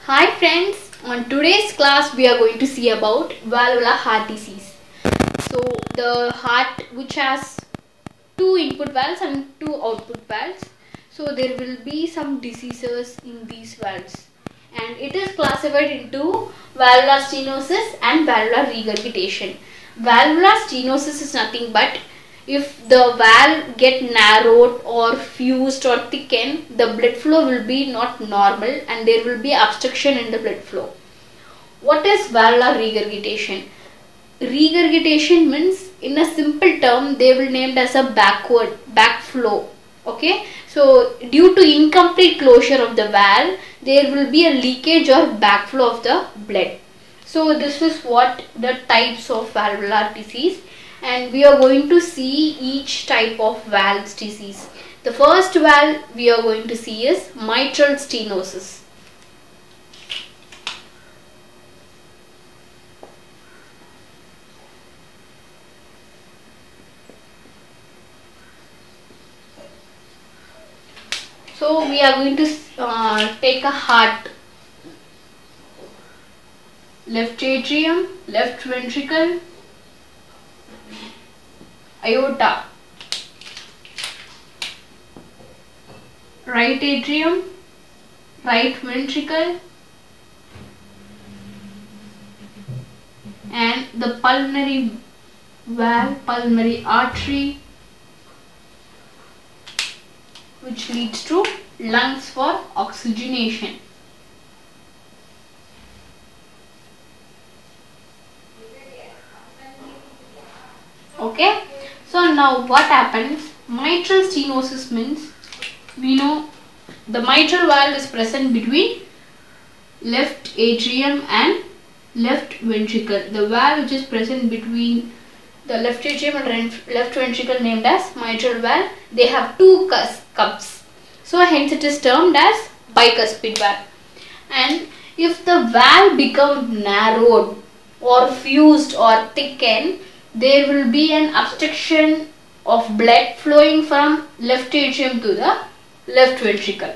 Hi friends, on today's class we are going to see about valvular heart disease. So the heart which has two input valves and two output valves. So there will be some diseases in these valves and it is classified into valvular stenosis and valvular regurgitation. Valvular stenosis is nothing but if the valve get narrowed or fused or thickened, the blood flow will be not normal and there will be obstruction in the blood flow. What is valvular regurgitation? Regurgitation means, in a simple term, they will named as a backflow. Okay, so due to incomplete closure of the valve, there will be a leakage or backflow of the blood. So this is what the types of valvular disease, and we are going to see each type of valve disease. The first valve we are going to see is mitral stenosis. So we are going to take a heart, left atrium, left ventricle, aorta, right atrium, right ventricle, and the pulmonary valve, pulmonary artery, which leads to lungs for oxygenation. Okay, so now what happens? Mitral stenosis means, we know the mitral valve is present between left atrium and left ventricle. The valve which is present between the left atrium and left ventricle named as mitral valve, they have two cups. So hence it is termed as bicuspid valve. And if the valve becomes narrowed or fused or thickened, there will be an obstruction of blood flowing from left atrium to the left ventricle.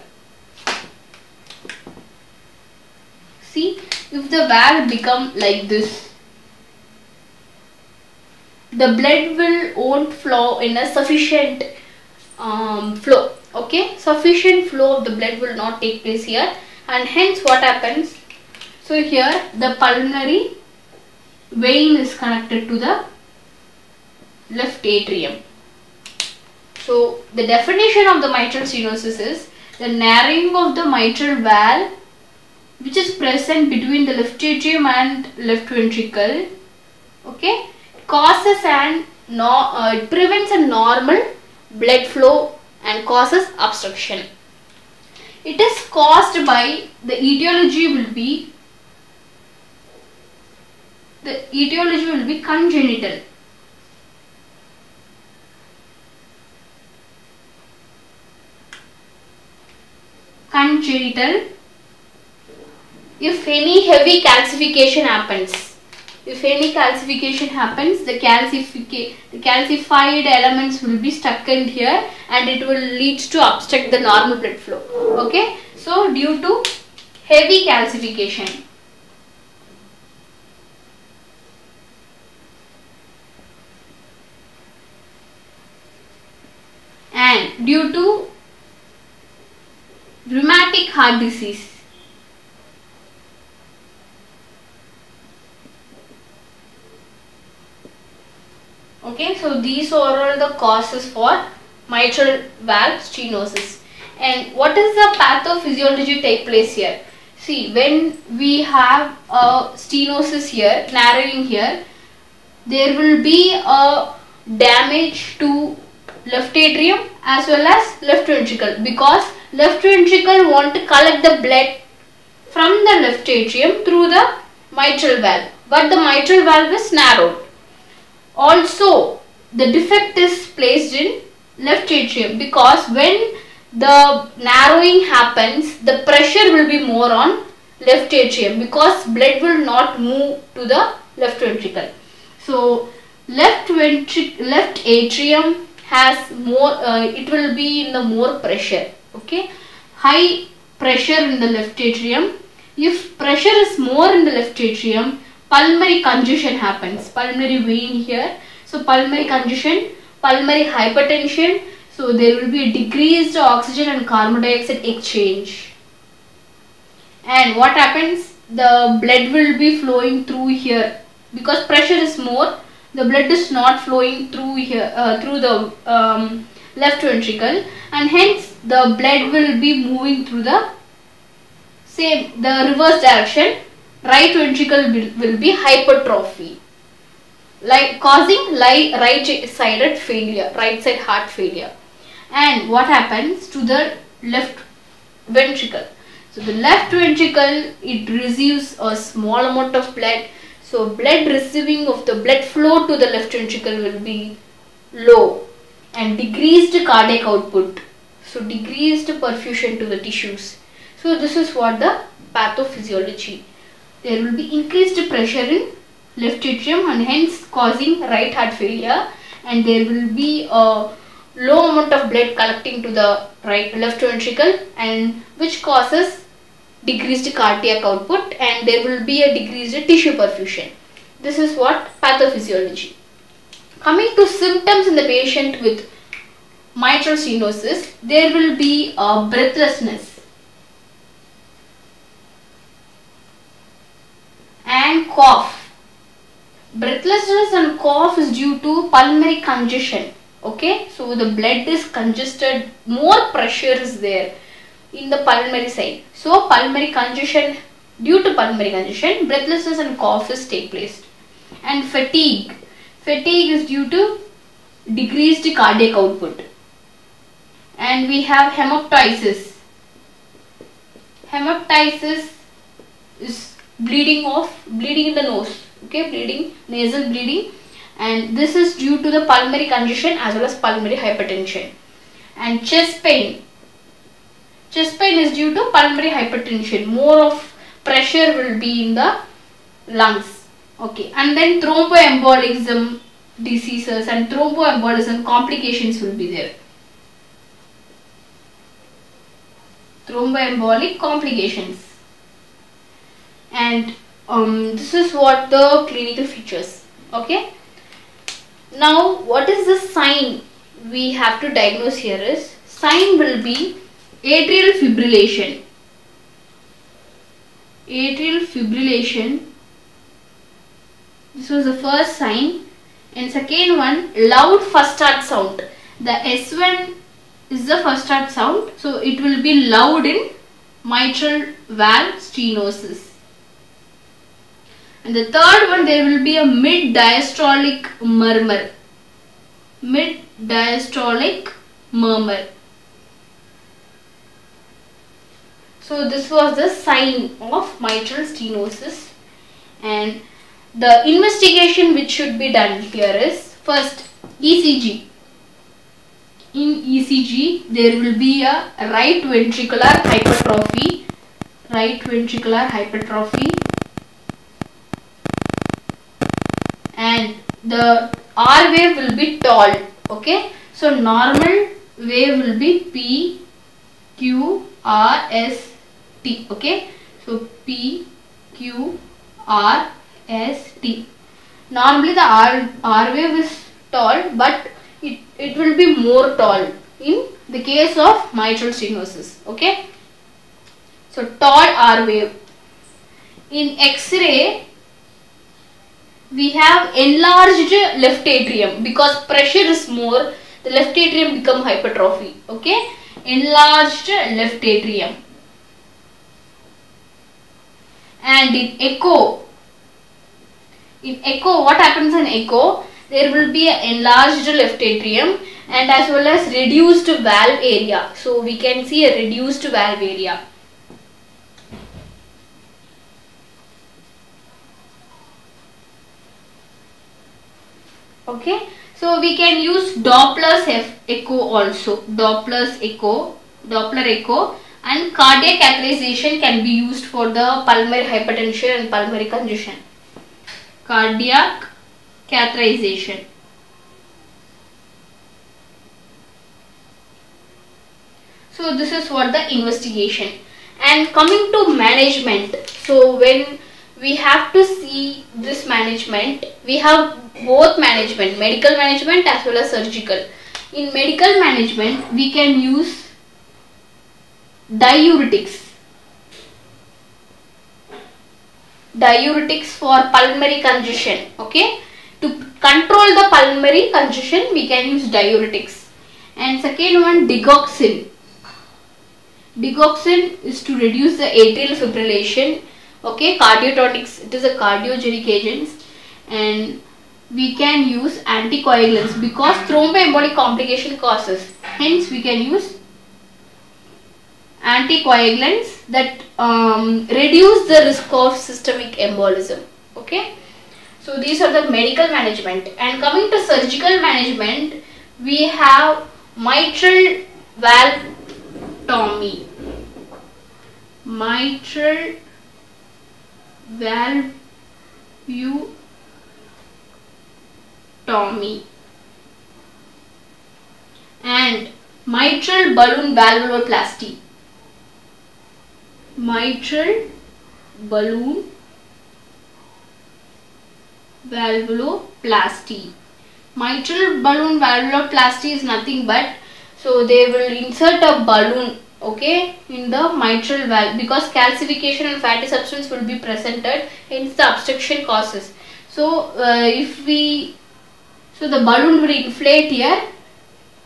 See, if the valve become like this, the blood won't flow in a sufficient flow. Okay, sufficient flow of the blood will not take place here, and hence what happens? So here the pulmonary vein is connected to the left atrium. So the definition of the mitral stenosis is the narrowing of the mitral valve which is present between the left atrium and left ventricle. Okay, causes it prevents a normal blood flow and causes obstruction. It is caused by, the etiology will be congenital. Congenital. If any heavy calcification happens, the calcified elements will be stuck in here and it will lead to obstruct the normal blood flow. Okay, so due to heavy calcification. And due to rheumatic heart disease. Okay, so these are all the causes for mitral valve stenosis. And what is the pathophysiology take place here? See, when we have a stenosis here, narrowing here, there will be a damage to left atrium as well as left ventricle, because left ventricle want to collect the blood from the left atrium through the mitral valve, but the mitral valve is narrowed. Also, the defect is placed in left atrium, because when the narrowing happens, the pressure will be more on left atrium because blood will not move to the left ventricle. So left atrium has more, it will be in the more pressure. Okay, high pressure in the left atrium If pressure is more in the left atrium, pulmonary congestion happens. Pulmonary vein here. So pulmonary congestion, pulmonary hypertension. So there will be a decreased oxygen and carbon dioxide exchange. And what happens? The blood will be flowing through here. Because pressure is more, the blood is not flowing through here, through the left ventricle, and hence the blood will be moving through the reverse direction. Right ventricle will be hypertrophy, like causing right-sided failure, right side heart failure. And what happens to the left ventricle? So the left ventricle, it receives a small amount of blood. So blood receiving of the blood flow to the left ventricle will be low, and decreased cardiac output. So decreased perfusion to the tissues. So this is what the pathophysiology. There will be increased pressure in left atrium and hence causing right heart failure, and there will be a low amount of blood collecting to the left ventricle, and which causes decreased cardiac output, and there will be a decreased tissue perfusion. This is what pathophysiology. Coming to symptoms in the patient with mitral stenosis, there will be breathlessness and cough. Breathlessness and cough is due to pulmonary congestion. Okay, so the blood is congested, more pressure is there in the pulmonary side. So pulmonary congestion, due to pulmonary congestion, breathlessness and cough is take place. And fatigue. Fatigue is due to decreased cardiac output. And we have hemoptysis. Hemoptysis is bleeding in the nose. Okay, bleeding, nasal bleeding, and this is due to the pulmonary congestion as well as pulmonary hypertension. And chest pain. Chest pain is due to pulmonary hypertension. More of pressure will be in the lungs. Okay, and then thromboembolism diseases and thromboembolism complications will be there. Thromboembolic complications. And this is what the clinical features. Okay. Now, what is the sign we have to diagnose here is, sign will be atrial fibrillation. Atrial fibrillation. This was the first sign. And second one, loud first start sound. The S1 is the first start sound. So it will be loud in mitral valve stenosis. And the third one, there will be a mid-diastolic murmur. Mid-diastolic murmur. So this was the sign of mitral stenosis. And the investigation which should be done here is, first, ECG. In ECG, there will be a right ventricular hypertrophy. Right ventricular hypertrophy. And the R wave will be tall. Okay, so normal wave will be P, Q, R, S, T. Okay, so P, Q, R, S, T. Normally the R wave is tall, but it will be more tall in the case of mitral stenosis. Okay, so tall R wave. In X-ray, we have enlarged left atrium because pressure is more. The left atrium become hypertrophy. Okay, enlarged left atrium. And in echo, what happens in echo? There will be an enlarged left atrium and as well as reduced valve area. So we can see a reduced valve area. Okay, so we can use Doppler's echo also. Doppler echo, and cardiac catheterization can be used for the pulmonary hypertension and pulmonary congestion. Cardiac catheterization. So this is what the investigation. And coming to management, so when we have to see this management, we have both management, medical management as well as surgical. In medical management, we can use diuretics. Diuretics for pulmonary congestion. Okay, to control the pulmonary congestion, we can use diuretics. And second one, digoxin. Digoxin is to reduce the atrial fibrillation. Okay, cardiotonics, it is a cardiogenic agent, and we can use anticoagulants because thromboembolic complication causes. Hence, we can use anticoagulants that reduce the risk of systemic embolism. Okay, so these are the medical management. And coming to surgical management, we have mitral valvotomy. Mitral valvulotomy and mitral balloon valvuloplasty. Mitral balloon valvuloplasty. Mitral balloon valvuloplasty is nothing but, so they will insert a balloon, okay, in the mitral valve because calcification and fatty substance will be presented, hence the obstruction causes. So the balloon will inflate here,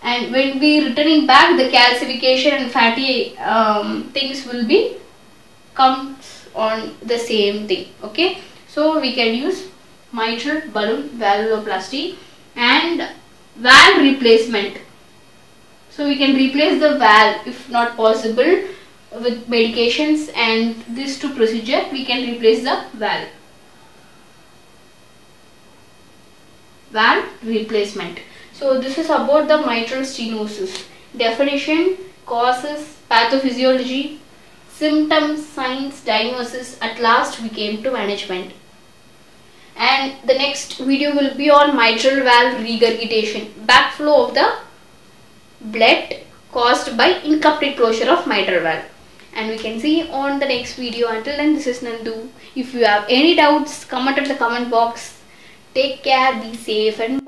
and when we returning back, the calcification and fatty things will be comes on the same thing. Okay, so we can use mitral balloon valvuloplasty. And valve replacement. So we can replace the valve if not possible with medications, and these two procedure we can replace the valve. Valve replacement. So this is about the mitral stenosis. Definition, causes, pathophysiology, symptoms, signs, diagnosis. At last we came to management. And the next video will be on mitral valve regurgitation, backflow of the blood caused by incomplete closure of mitral valve. And we can see on the next video. Until then, this is Nandu. If you have any doubts, comment at the comment box. Take care, be safe, and